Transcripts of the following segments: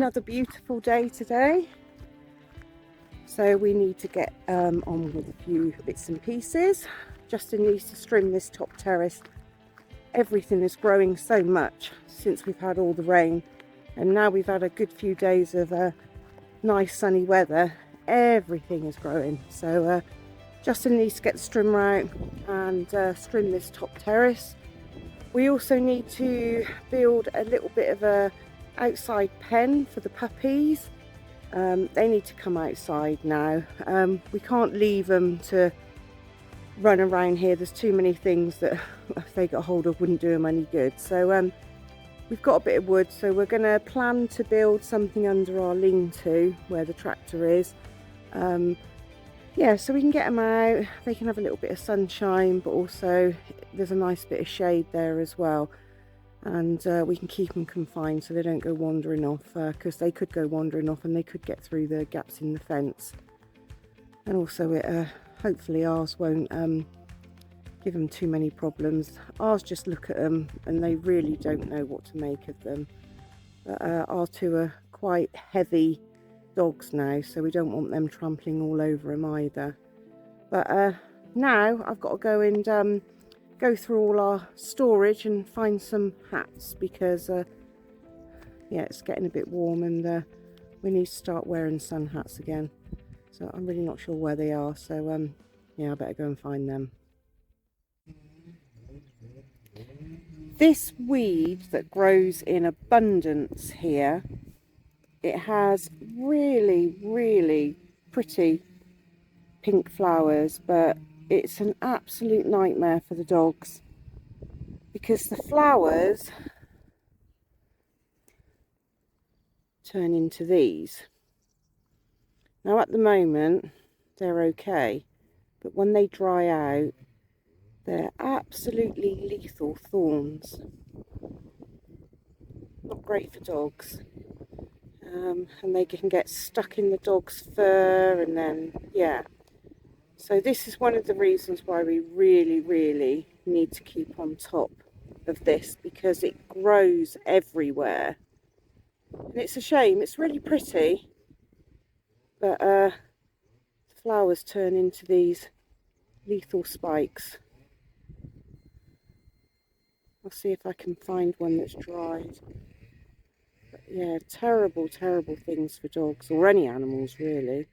another beautiful day today. So we need to get on with a few bits and pieces. Justin needs to trim this top terrace. Everything is growing so much since we've had all the rain, and now we've had a good few days of nice sunny weather. Everything is growing, so Justin needs to get the trimmer out and trim this top terrace. We also need to build a little bit of a outside pen for the puppies. They need to come outside now. We can't leave them to run around here. There's too many things that if they got hold of wouldn't do them any good. So we've got a bit of wood, so we're going to plan to build something under our lean-to where the tractor is. Yeah, so we can get them out, they can have a little bit of sunshine, but also there's a nice bit of shade there as well, and we can keep them confined so they don't go wandering off, because they could go wandering off and they could get through the gaps in the fence. And also it hopefully ours won't give them too many problems. Ours just look at them and they really don't know what to make of them. But our two are quite heavy dogs now, so we don't want them trampling all over them either. But now I've got to go and go through all our storage and find some hats, because yeah, it's getting a bit warm and we need to start wearing sun hats again. So I'm really not sure where they are, so yeah, I better go and find them. This weed that grows in abundance here, it has really pretty pink flowers, but it's an absolute nightmare for the dogs because the flowers turn into these. Now at the moment they're okay, but when they dry out they're absolutely lethal thorns. Not great for dogs. And they can get stuck in the dog's fur, and then yeah, so this is one of the reasons why we really need to keep on top of this, because it grows everywhere and it's a shame. It's really pretty, but the flowers turn into these lethal spikes. I'll see if I can find one that's dried. Yeah, terrible things for dogs, or any animals really.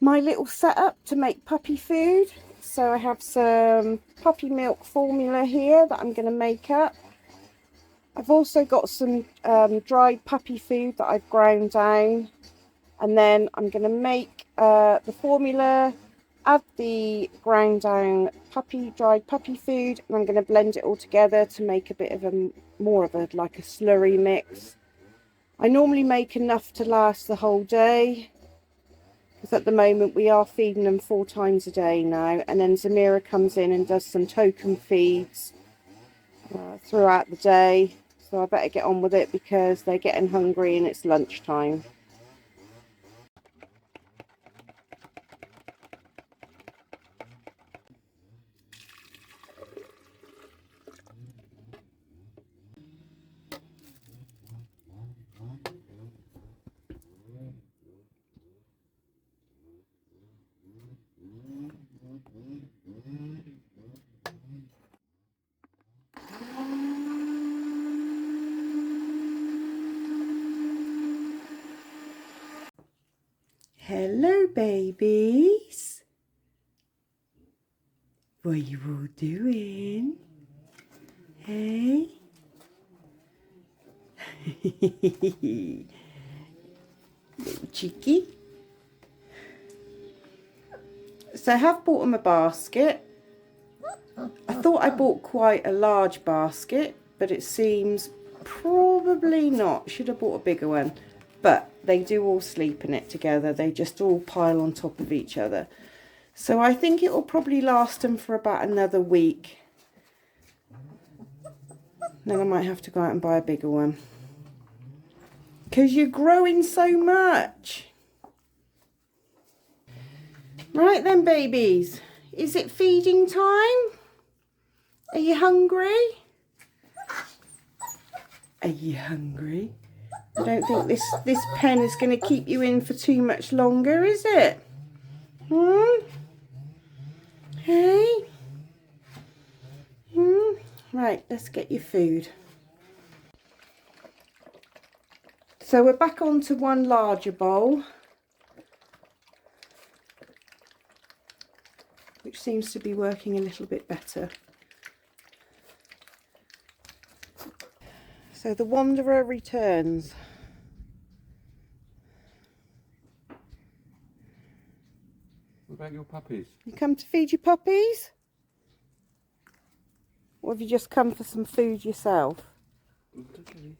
My little setup to make puppy food. So I have some puppy milk formula here that I'm going to make up. I've also got some dried puppy food that I've ground down. And then I'm going to make the formula, add the ground down dried puppy food, and I'm going to blend it all together to make a bit of more of a like a slurry mix. I normally make enough to last the whole day, because at the moment we are feeding them 4 times a day now, and then Zamira comes in and does some token feeds throughout the day, so I better get on with it because they're getting hungry and it's lunchtime. Hello babies, what are you all doing? Hey? Little cheeky. So I have bought them a basket. I thought I bought quite a large basket, but it seems probably not. Should have bought a bigger one. But they do all sleep in it together. They just all pile on top of each other. So I think it will probably last them for about another week. Then I might have to go out and buy a bigger one. Because you're growing so much. Right then, babies. Is it feeding time? Are you hungry? Are you hungry? I don't think this pen is going to keep you in for too much longer, is it? Hey? Right, let's get your food. So we're back onto one larger bowl, which seems to be working a little bit better. So the wanderer returns. What about your puppies? You come to feed your puppies? Or have you just come for some food yourself? Okay.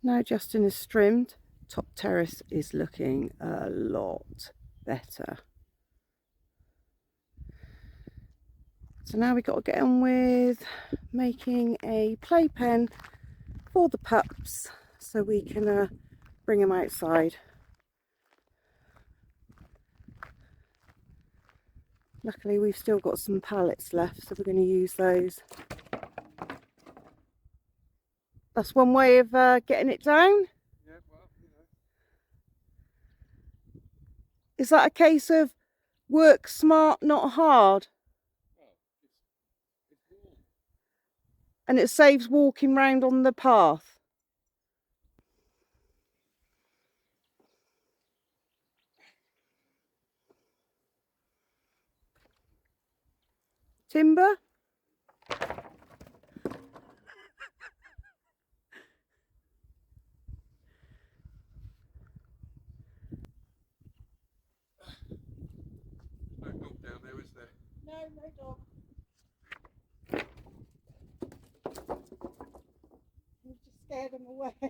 Now Justin is trimmed, top terrace is looking a lot better. So now we've got to get on with making a playpen for the pups so we can bring them outside. Luckily we've still got some pallets left, so we're going to use those. That's one way of getting it down. Yeah, well, you know. Is that a case of work smart, not hard? Well, it's warm. And it saves walking round on the path. Timber? No dog down there, is there? No, no dog. You've just scared them away. I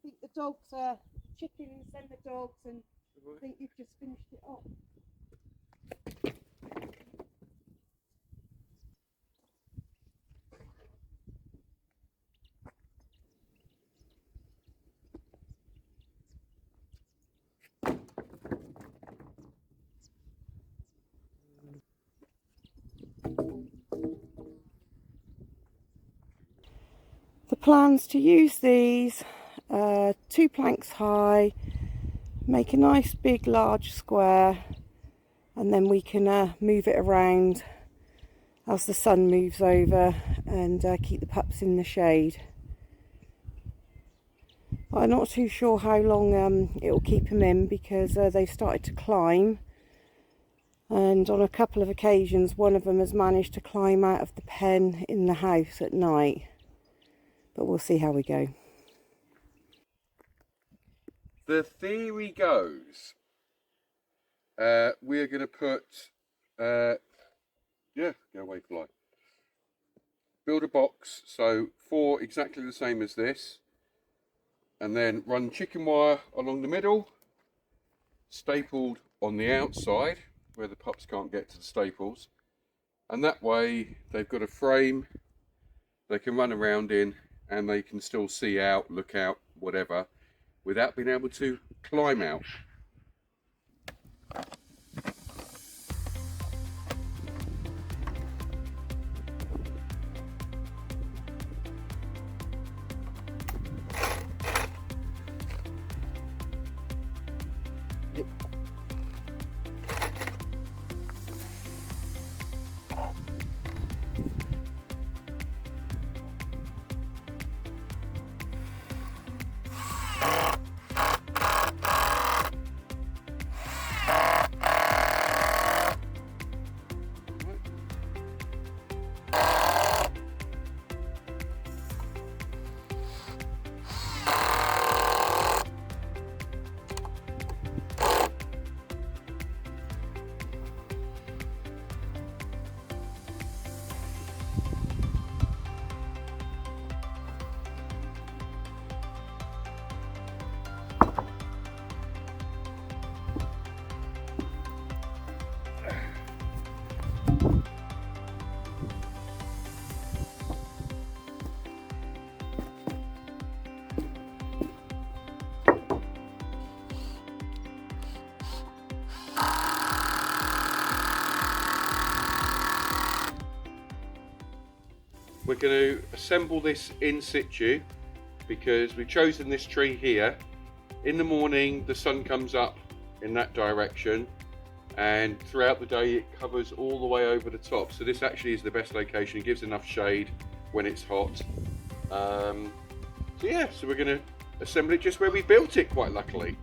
think the dogs are chickens and the dogs, and I think you've just finished it off. The plan's to use these 2 planks high, make a nice big large square, and then we can move it around as the sun moves over and keep the pups in the shade. I'm not too sure how long it will keep them in, because they've started to climb, and on a couple of occasions one of them has managed to climb out of the pen in the house at night. But we'll see how we go. The theory goes, we're going to put, yeah, go away fly. Build a box, so 4 exactly the same as this, and then run chicken wire along the middle, stapled on the outside where the pups can't get to the staples, and that way they've got a frame they can run around in, and they can still see out, look out, whatever, without being able to climb out. we're going to assemble this in situ because we've chosen this tree here. In the morning the sun comes up in that direction, and throughout the day it covers all the way over the top, so this actually is the best location. It gives enough shade when it's hot. So yeah, so we're going to assemble it just where we built it, quite luckily.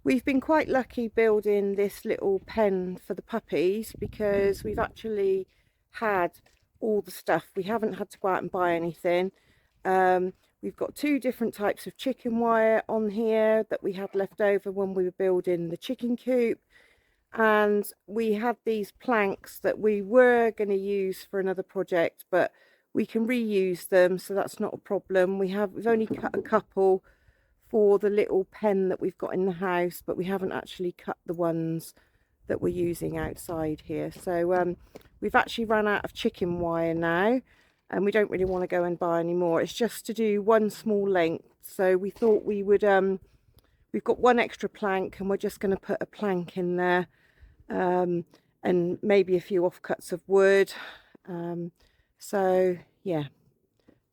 We've been quite lucky building this little pen for the puppies because we've actually had all the stuff. We haven't had to go out and buy anything. We've got 2 different types of chicken wire on here that we had left over when we were building the chicken coop, and we had these planks that we were going to use for another project, but we can reuse them, so that's not a problem. We've only cut a couple for the little pen that we've got in the house, but we haven't actually cut the ones that we're using outside here. So we've actually run out of chicken wire now, and we don't really want to go and buy any more. It's just to do one small length, so we thought we would we've got 1 extra plank, and we're just going to put a plank in there, and maybe a few offcuts of wood. So yeah,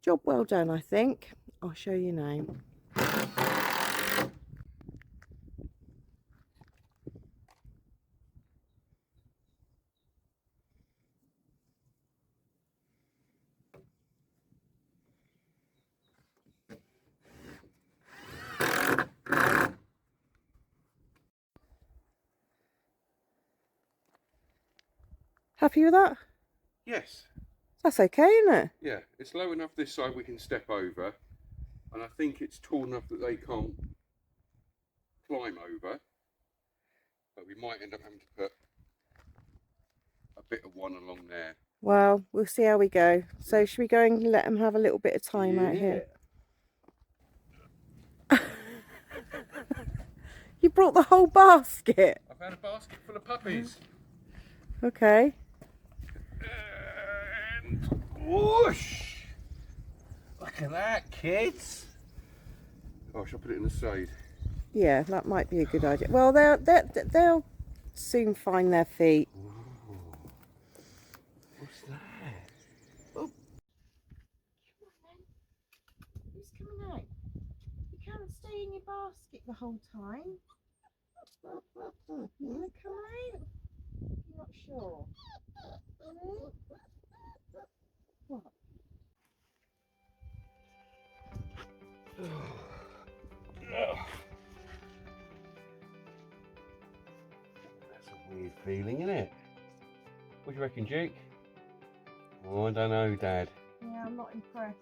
job well done, I think. I'll show you now. Happy with that? Yes. That's okay, isn't it? Yeah, it's low enough this side we can step over, and I think it's tall enough that they can't climb over, but we might end up having to put a bit of one along there. Well, we'll see how we go. So should we go and let them have a little bit of time out here? You brought the whole basket? I've had a basket full of puppies. Okay. And whoosh! Look at that, kids. Oh, shall I put it in the shade? Yeah, that might be a good idea. Well, they'll soon find their feet. Ooh. What's that? Oh. Who's coming out? You can't stay in your basket the whole time. You want to come out? You're not sure? Really? What? That's a weird feeling, isn't it? What do you reckon, Duke? Oh, I don't know, Dad. Yeah, I'm not impressed.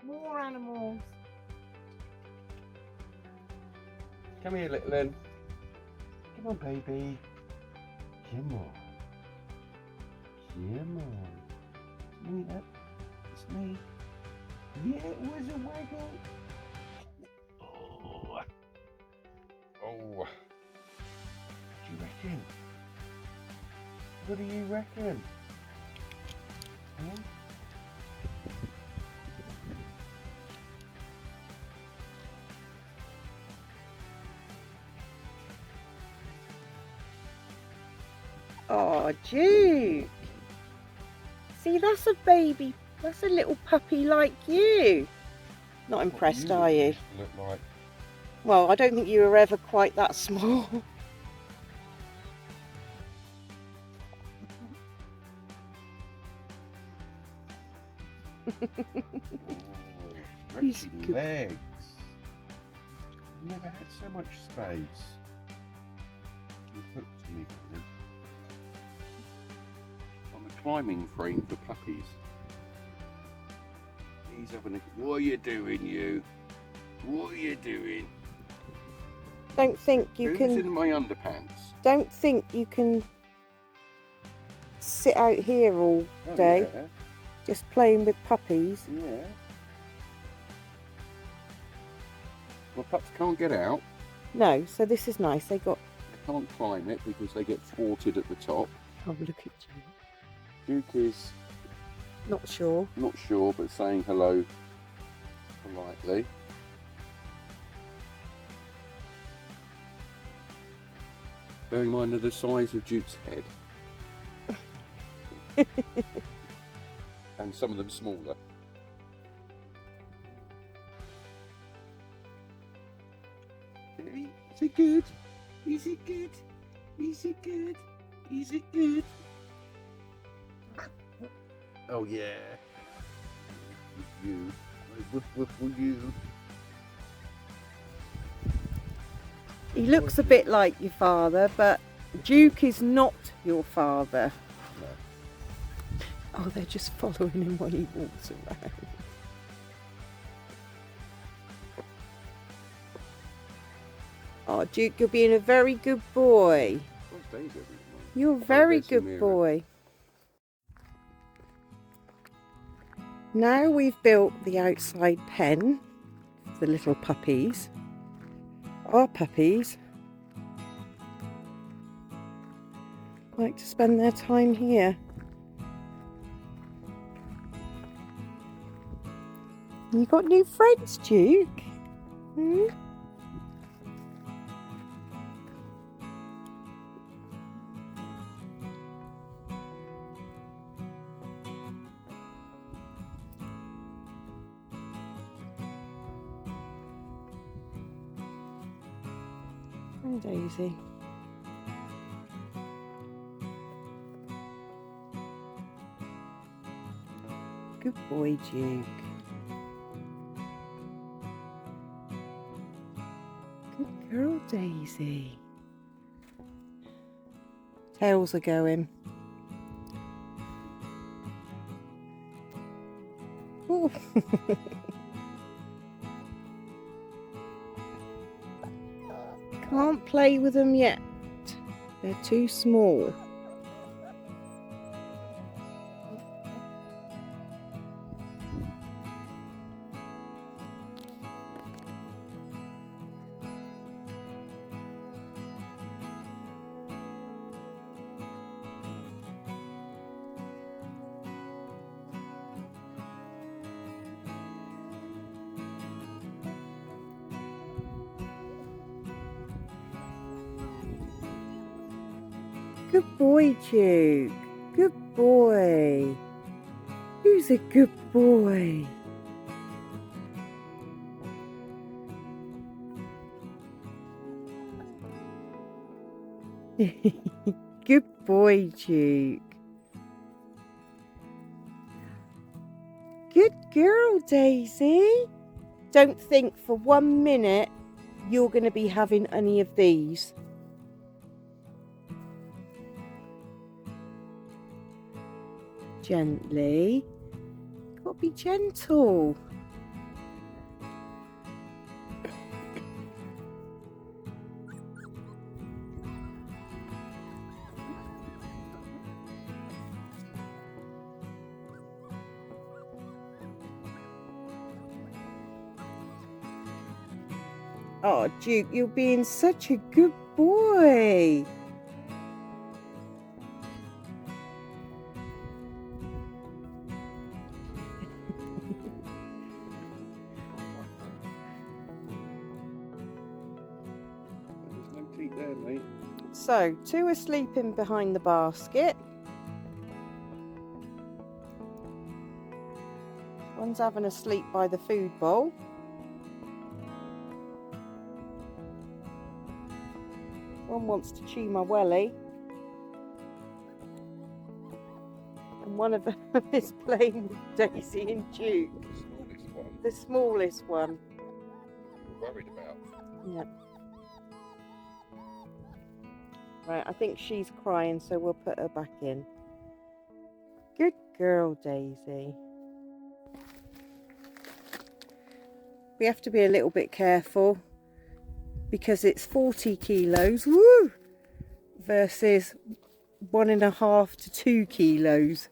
More animals. Come here, little one. Come on, baby. Come on. Come on. It's me, that. It's me. Yeah, it was a waggle. Oh. Oh. What do you reckon? What do you reckon? Hmm? Oh, Duke. See, that's a baby. That's a little puppy like you. Not impressed, are you? Look like. Well, I don't think you were ever quite that small. Oh, He's stretchy good. legs. Never had so much space. You hooked me on the climbing frame for puppies. He's having a. What are you doing, you? What are you doing? Don't think you Who's can. in my underpants? Don't think you can sit out here all day Oh, just playing with puppies. yeah. Yeah. Well, pups can't get out. No, so this is nice. They got. They can't climb it because they get thwarted at the top. Oh, look at you. Duke is Not sure. not sure, but saying hello politely. Bearing in mind the size of Duke's head. And some of them smaller. Is it good? Is it good? Is it good? Is it good? Oh yeah. You. Woof woof woof you. He looks a bit like your father, but Duke is not your father. No. Oh, they're just following him when he walks around. Oh, Duke, you're being a very good boy. What's Daisy every morning? You're a very there's the good mirror. boy. Now we've built the outside pen for the little puppies. Our puppies like to spend their time here. You got new friends, Duke? Hmm? Oh, Daisy. Good boy, Duke. Good girl, Daisy. Tails are going. Ooh. Can't play with them yet. They're too small. Good boy, Duke. Good boy. Who's a good boy? Good boy, Duke. Good girl, Daisy. Don't think for 1 minute you're going to be having any of these. Gently. Got to be gentle. Oh, Duke, you're being such a good boy. There's no teeth there, mate. So, 2 are sleeping behind the basket. One's having a sleep by the food bowl. One wants to chew my welly. And one of them is playing with Daisy and Duke. The smallest one. The smallest one. We're worried about. Yep. Right, I think she's crying, so we'll put her back in. Good girl, Daisy. We have to be a little bit careful because it's 40 kilos, woo, versus 1.5 to 2 kilos.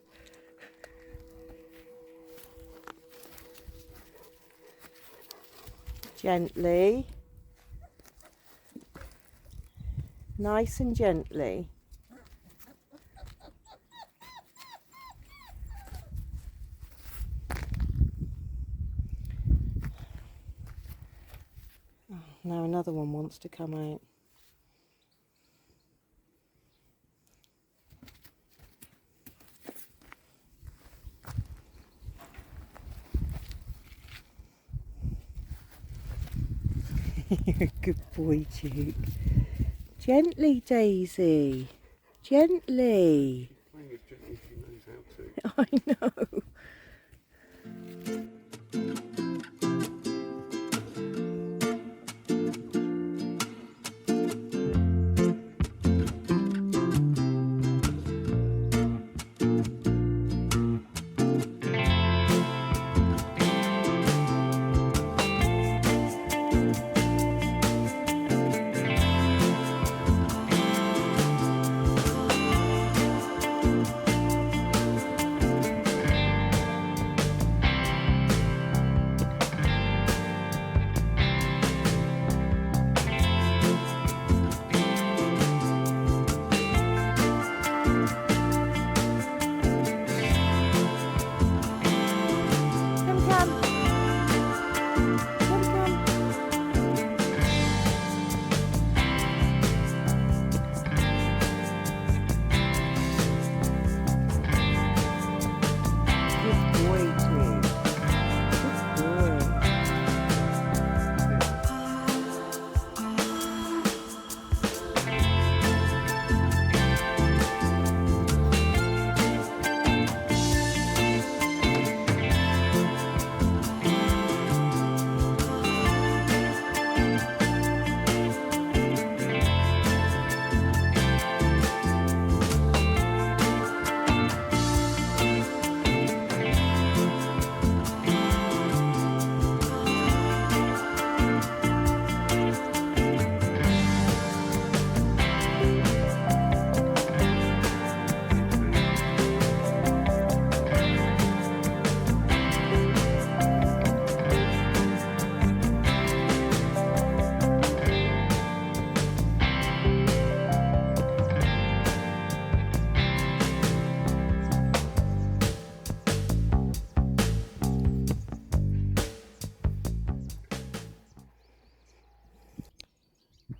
Gently. Nice and gently. Oh, now another one wants to come out. You're a good boy, Duke. Gently, Daisy. Gently. Playing as gently as she knows how to. I know.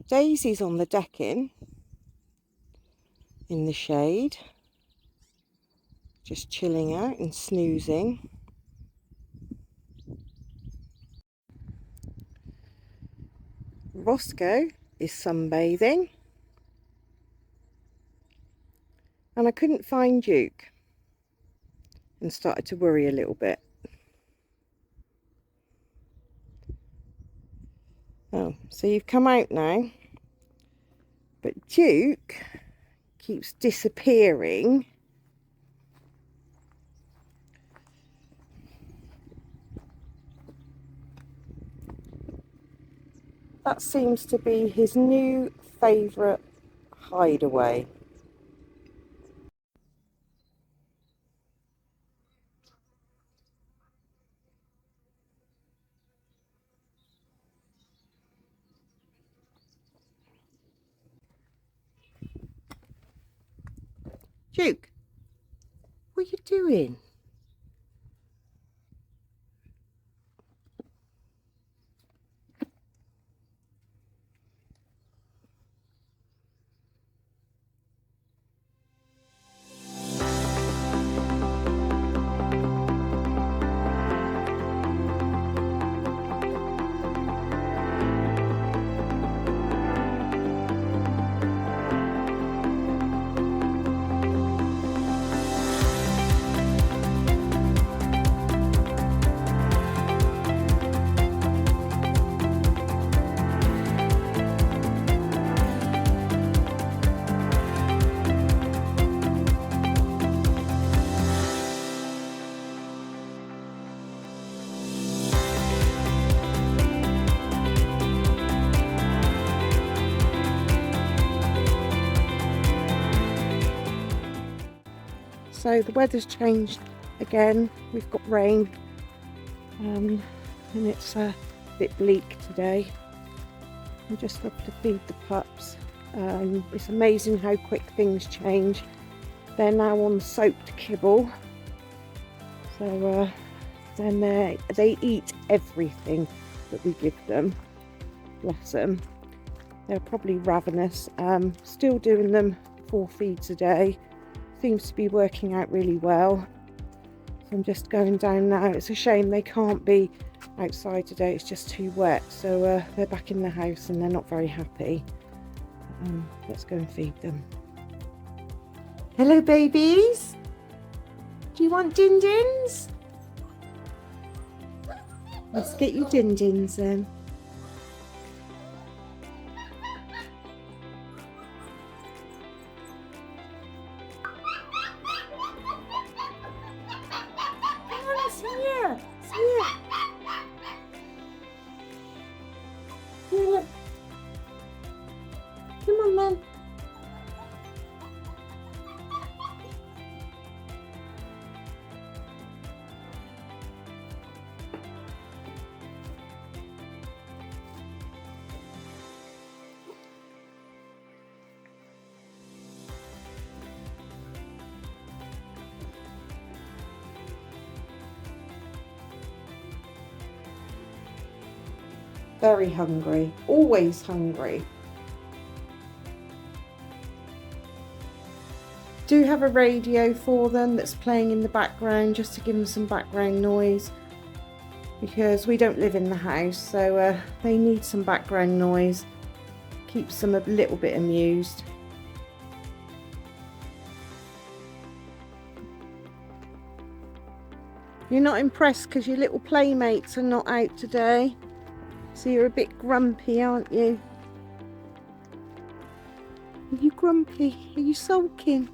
Daisy's on the decking in the shade, just chilling out and snoozing. Roscoe is sunbathing, and I couldn't find Duke and started to worry a little bit. Oh, so you've come out now, but Duke keeps disappearing. That seems to be his new favourite hideaway. Duke, what are you doing? So the weather's changed again. We've got rain, and it's a bit bleak today. I just have to feed the pups. It's amazing how quick things change. They're now on soaked kibble, so then they eat everything that we give them. Bless them. They're probably ravenous. Still doing them 4 feeds a day. Seems to be working out really well. So I'm just going down now. It's a shame they can't be outside today, it's just too wet, so they're back in the house and they're not very happy. Let's go and feed them. Hello babies, do you want din-dins? Let's get you din-dins then. Come on then. Very hungry, always hungry. Do have a radio for them that's playing in the background just to give them some background noise, because we don't live in the house, so they need some background noise. Keeps them a little bit amused. You're not impressed because your little playmates are not out today? So you're a bit grumpy, aren't you? Are you grumpy? Are you sulking?